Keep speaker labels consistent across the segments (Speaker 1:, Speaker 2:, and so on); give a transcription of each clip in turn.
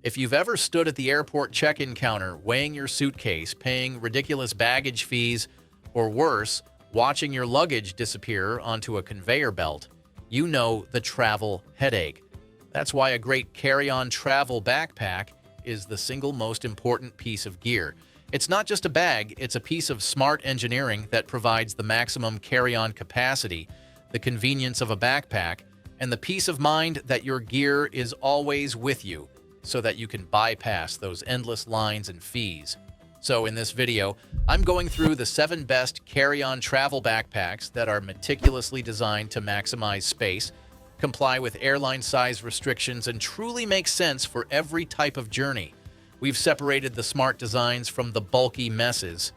Speaker 1: If you've ever stood at the airport check-in counter weighing your suitcase, paying ridiculous baggage fees, or worse, watching your luggage disappear onto a conveyor belt, you know the travel headache. That's why a great carry-on travel backpack is the single most important piece of gear. It's not just a bag, it's a piece of smart engineering that provides the maximum carry-on capacity, the convenience of a backpack, and the peace of mind that your gear is always with you, so that you can bypass those endless lines and fees. So in this video, I'm going through the 7 best carry-on travel backpacks that are meticulously designed to maximize space, comply with airline size restrictions, and truly make sense for every type of journey. We've separated the smart designs from the bulky messes.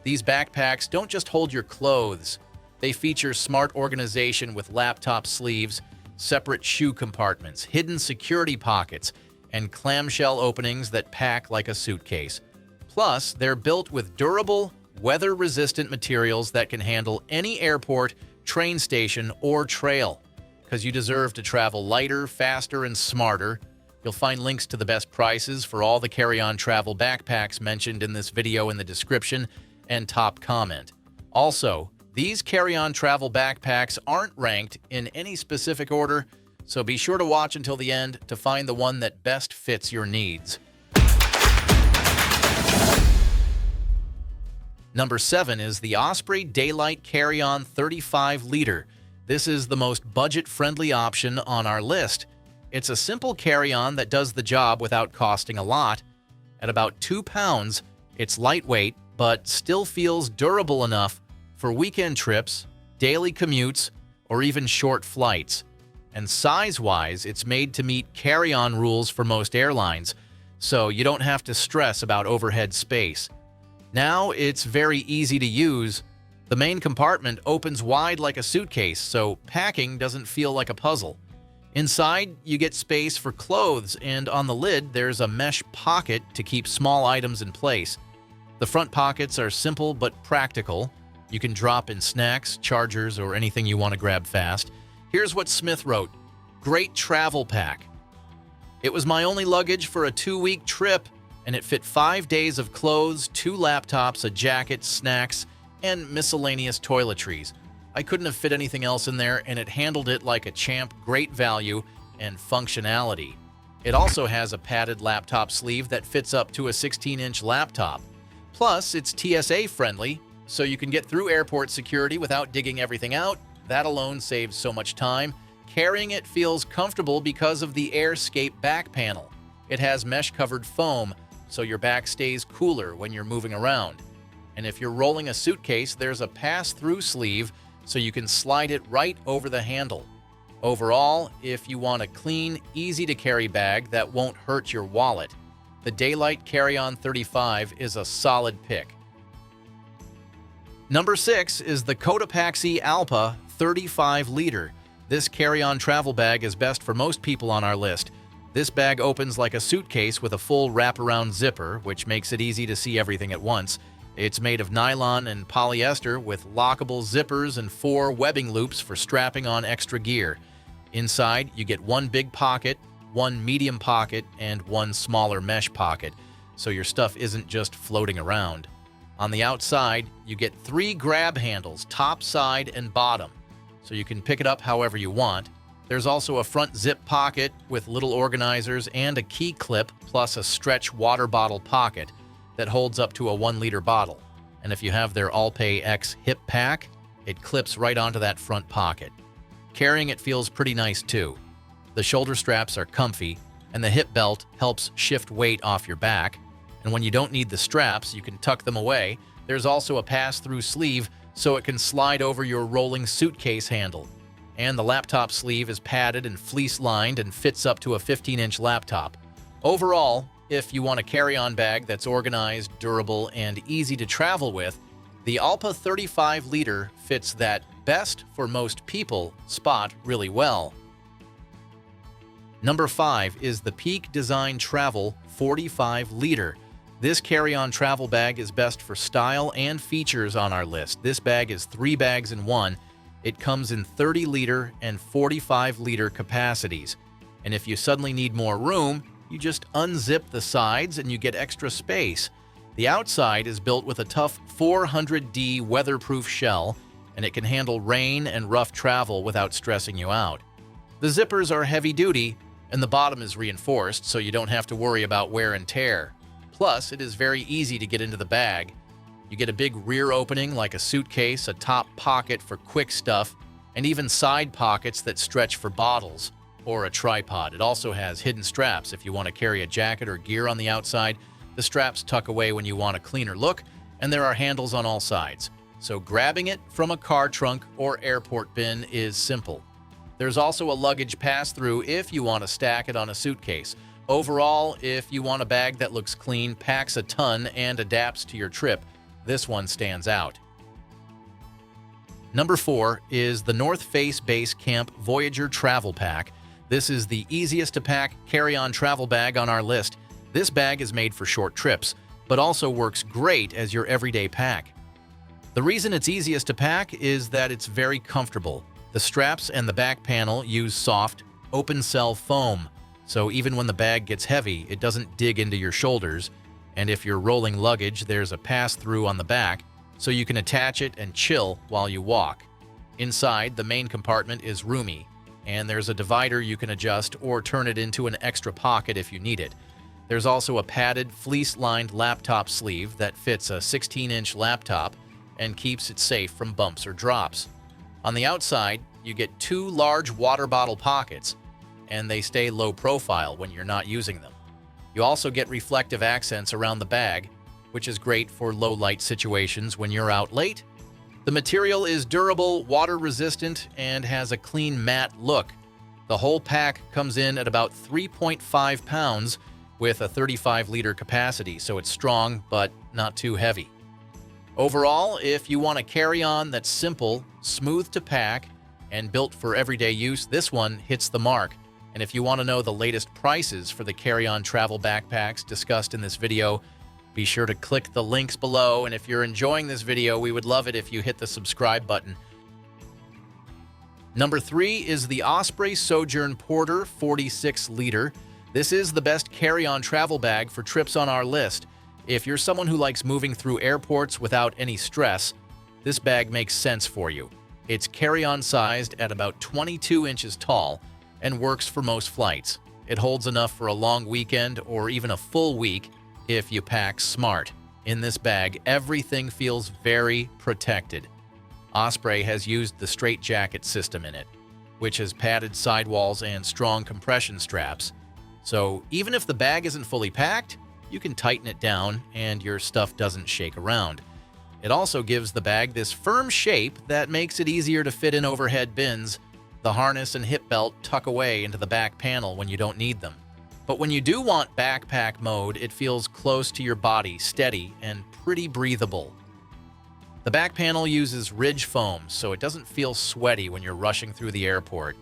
Speaker 1: These backpacks don't just hold your clothes. They feature smart organization with laptop sleeves, separate shoe compartments, hidden security pockets, and clamshell openings that pack like a suitcase. Plus, they're built with durable, weather-resistant materials that can handle any airport, train station, or trail. Because you deserve to travel lighter, faster, and smarter. You'll find links to the best prices for all the carry-on travel backpacks mentioned in this video in the description and top comment. Also, these carry-on travel backpacks aren't ranked in any specific order, so be sure to watch until the end to find the one that best fits your needs. Number 7 is the Osprey Daylight Carry-On 35-liter. This is the most budget-friendly option on our list. It's a simple carry-on that does the job without costing a lot. At about 2 pounds, it's lightweight, but still feels durable enough for weekend trips, daily commutes, or even short flights. And size-wise, it's made to meet carry-on rules for most airlines, so you don't have to stress about overhead space. Now, it's very easy to use. The main compartment opens wide like a suitcase, so packing doesn't feel like a puzzle. Inside, you get space for clothes, and on the lid, there's a mesh pocket to keep small items in place. The front pockets are simple but practical. You can drop in snacks, chargers, or anything you want to grab fast. Here's what Smith wrote: "Great travel pack. It was my only luggage for a 2-week trip, and it fit 5 days of clothes, 2 laptops, a jacket, snacks, and miscellaneous toiletries. I couldn't have fit anything else in there, and it handled it like a champ. Great value and functionality." It also has a padded laptop sleeve that fits up to a 16-inch laptop. Plus, it's TSA friendly, so you can get through airport security without digging everything out. That alone saves so much time. Carrying it feels comfortable because of the AirScape back panel. It has mesh-covered foam, so your back stays cooler when you're moving around. And if you're rolling a suitcase, there's a pass-through sleeve, so you can slide it right over the handle. Overall, if you want a clean, easy-to-carry bag that won't hurt your wallet, the Daylight Carry-On 35 is a solid pick. Number 6 is the Cotopaxi Alpa 35-liter. This carry-on travel bag is best for most people on our list. This bag opens like a suitcase with a full wraparound zipper, which makes it easy to see everything at once. It's made of nylon and polyester with lockable zippers and 4 webbing loops for strapping on extra gear. Inside, you get 1 big pocket, 1 medium pocket, and 1 smaller mesh pocket, so your stuff isn't just floating around. On the outside, you get 3 grab handles, top, side, and bottom, so you can pick it up however you want. There's also a front zip pocket with little organizers and a key clip, plus a stretch water bottle pocket that holds up to a 1-liter bottle. And if you have their Alpe X hip pack, it clips right onto that front pocket. Carrying it feels pretty nice too. The shoulder straps are comfy, and the hip belt helps shift weight off your back. And when you don't need the straps, you can tuck them away. There's also a pass-through sleeve, so it can slide over your rolling suitcase handle. And the laptop sleeve is padded and fleece-lined and fits up to a 15-inch laptop. Overall, if you want a carry-on bag that's organized, durable, and easy to travel with, the Alpa 35-liter fits that best for most people spot really well. Number 5 is the Peak Design Travel 45-liter. This carry-on travel bag is best for style and features on our list. This bag is 3 bags in 1. It comes in 30-liter and 45-liter capacities. And if you suddenly need more room, You just unzip the sides and you get extra space. The outside is built with a tough 400D weatherproof shell, and it can handle rain and rough travel without stressing you out. The zippers are heavy-duty, and the bottom is reinforced, so you don't have to worry about wear and tear. Plus, it is very easy to get into the bag. You get a big rear opening like a suitcase, a top pocket for quick stuff, and even side pockets that stretch for bottles or a tripod. It also has hidden straps if you want to carry a jacket or gear on the outside. The straps tuck away when you want a cleaner look, and there are handles on all sides. So grabbing it from a car trunk or airport bin is simple. There's also a luggage pass-through if you want to stack it on a suitcase. Overall, if you want a bag that looks clean, packs a ton, and adapts to your trip, this one stands out. Number 4 is the North Face Base Camp Voyager Travel Pack. This is the easiest to pack carry-on travel bag on our list. This bag is made for short trips, but also works great as your everyday pack. The reason it's easiest to pack is that it's very comfortable. The straps and the back panel use soft, open-cell foam, so even when the bag gets heavy, it doesn't dig into your shoulders. And if you're rolling luggage, there's a pass-through on the back, so you can attach it and chill while you walk. Inside, the main compartment is roomy, and there's a divider you can adjust or turn it into an extra pocket if you need it. There's also a padded, fleece-lined laptop sleeve that fits a 16-inch laptop and keeps it safe from bumps or drops. On the outside, you get 2 large water bottle pockets, and they stay low profile when you're not using them. You also get reflective accents around the bag, which is great for low-light situations when you're out late. The material is durable, water-resistant, and has a clean matte look. The whole pack comes in at about 3.5 pounds with a 35-liter capacity, so it's strong but not too heavy. Overall, if you want a carry-on that's simple, smooth to pack, and built for everyday use, this one hits the mark. And if you want to know the latest prices for the carry-on travel backpacks discussed in this video, be sure to click the links below. And if you're enjoying this video, we would love it if you hit the subscribe button. Number 3 is the Osprey Sojourn Porter 46-liter. This is the best carry-on travel bag for trips on our list. If you're someone who likes moving through airports without any stress, this bag makes sense for you. It's carry-on sized at about 22 inches tall and works for most flights. It holds enough for a long weekend or even a full week if you pack smart. In this bag, everything feels very protected. Osprey has used the straitjacket system in it, which has padded sidewalls and strong compression straps. So even if the bag isn't fully packed, you can tighten it down and your stuff doesn't shake around. It also gives the bag this firm shape that makes it easier to fit in overhead bins. The harness and hip belt tuck away into the back panel when you don't need them. But when you do want backpack mode, it feels close to your body, steady, and pretty breathable. The back panel uses ridge foam, so it doesn't feel sweaty when you're rushing through the airport.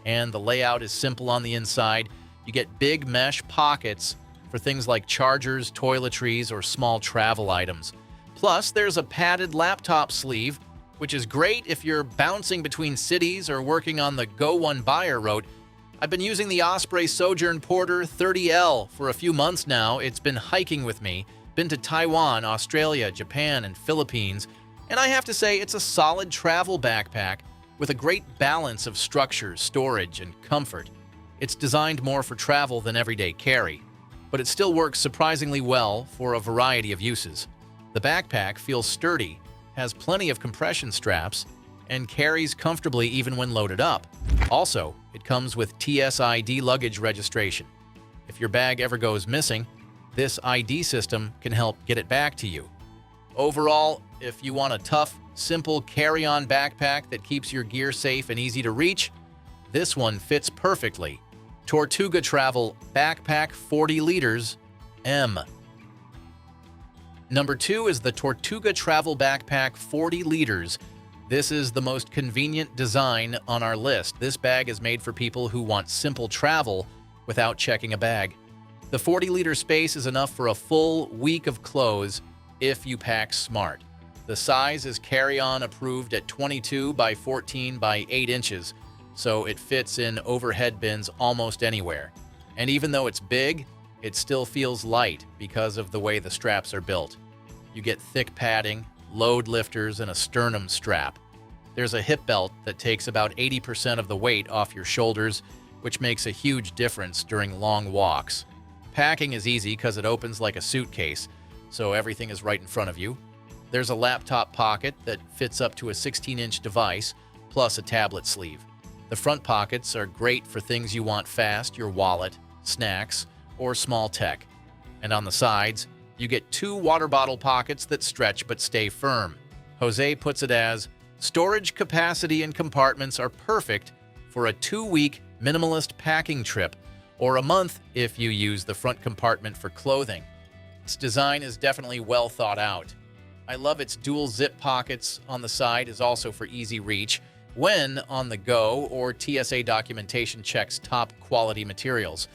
Speaker 1: And the layout is simple on the inside. You get big mesh pockets for things like chargers, toiletries, or small travel items. Plus, there's a padded laptop sleeve, which is great if you're bouncing between cities or working on the Go One Buyer route. I've been using the Osprey Sojourn Porter 30L for a few months now. It's been hiking with me, been to Taiwan, Australia, Japan, and Philippines, and I have to say it's a solid travel backpack with a great balance of structure, storage, and comfort. It's designed more for travel than everyday carry, but it still works surprisingly well for a variety of uses. The backpack feels sturdy, has plenty of compression straps, and carries comfortably even when loaded up. Also, it comes with TSID luggage registration. If your bag ever goes missing, this ID system can help get it back to you. Overall, if you want a tough, simple carry-on backpack that keeps your gear safe and easy to reach, this one fits perfectly. Tortuga Travel Backpack 40 Liters M. Number 2 is the Tortuga Travel Backpack 40 Liters. This is the most convenient design on our list. This bag is made for people who want simple travel without checking a bag. The 40-liter space is enough for a full week of clothes if you pack smart. The size is carry-on approved at 22 by 14 by 8 inches, so it fits in overhead bins almost anywhere. And even though it's big, it still feels light because of the way the straps are built. You get thick padding, load lifters, and a sternum strap. There's a hip belt that takes about 80% of the weight off your shoulders, which makes a huge difference during long walks. Packing is easy because it opens like a suitcase, so everything is right in front of you. There's a laptop pocket that fits up to a 16-inch device, plus a tablet sleeve. The front pockets are great for things you want fast, your wallet, snacks, or small tech. And on the sides, you get 2 water bottle pockets that stretch but stay firm. Jose puts it as, storage capacity and compartments are perfect for a 2-week minimalist packing trip, or a month if you use the front compartment for clothing. Its design is definitely well thought out. I love its dual zip pockets on the side is also for easy reach when on the go, or TSA documentation checks top quality materials.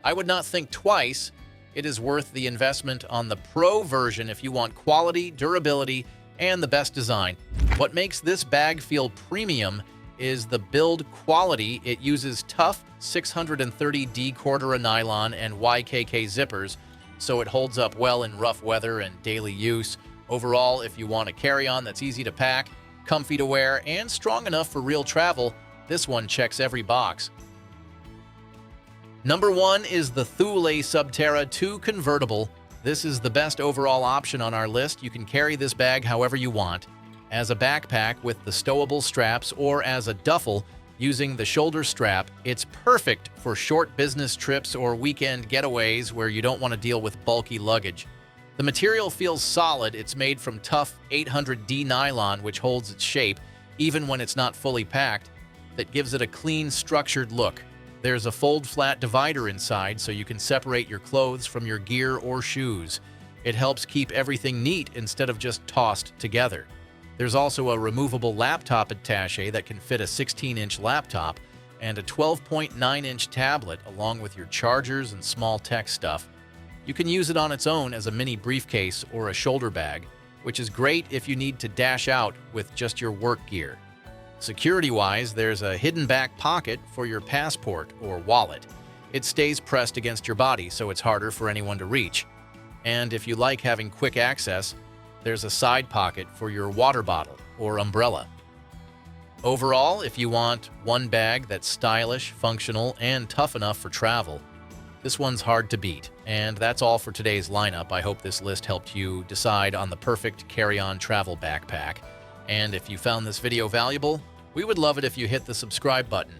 Speaker 1: I would not think twice. It is worth the investment on the Pro version if you want quality, durability, and the best design. What makes this bag feel premium is the build quality. It uses tough 630D Cordura nylon and YKK zippers, so it holds up well in rough weather and daily use. Overall, if you want a carry-on that's easy to pack, comfy to wear, and strong enough for real travel, this one checks every box. Number 1 is the Thule Subterra 2 Convertible. This is the best overall option on our list. You can carry this bag however you want, as a backpack with the stowable straps or as a duffel using the shoulder strap. It's perfect for short business trips or weekend getaways where you don't want to deal with bulky luggage. The material feels solid. It's made from tough 800D nylon, which holds its shape even when it's not fully packed. That gives it a clean, structured look. There's a fold-flat divider inside so you can separate your clothes from your gear or shoes. It helps keep everything neat instead of just tossed together. There's also a removable laptop attaché that can fit a 16-inch laptop and a 12.9-inch tablet along with your chargers and small tech stuff. You can use it on its own as a mini briefcase or a shoulder bag, which is great if you need to dash out with just your work gear. Security-wise, there's a hidden back pocket for your passport or wallet. It stays pressed against your body, so it's harder for anyone to reach. And if you like having quick access, there's a side pocket for your water bottle or umbrella. Overall, if you want one bag that's stylish, functional, and tough enough for travel, this one's hard to beat. And that's all for today's lineup. I hope this list helped you decide on the perfect carry-on travel backpack. And if you found this video valuable, we would love it if you hit the subscribe button.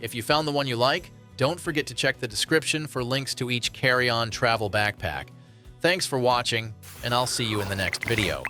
Speaker 1: If you found the one you like, don't forget to check the description for links to each carry-on travel backpack. Thanks for watching, and I'll see you in the next video.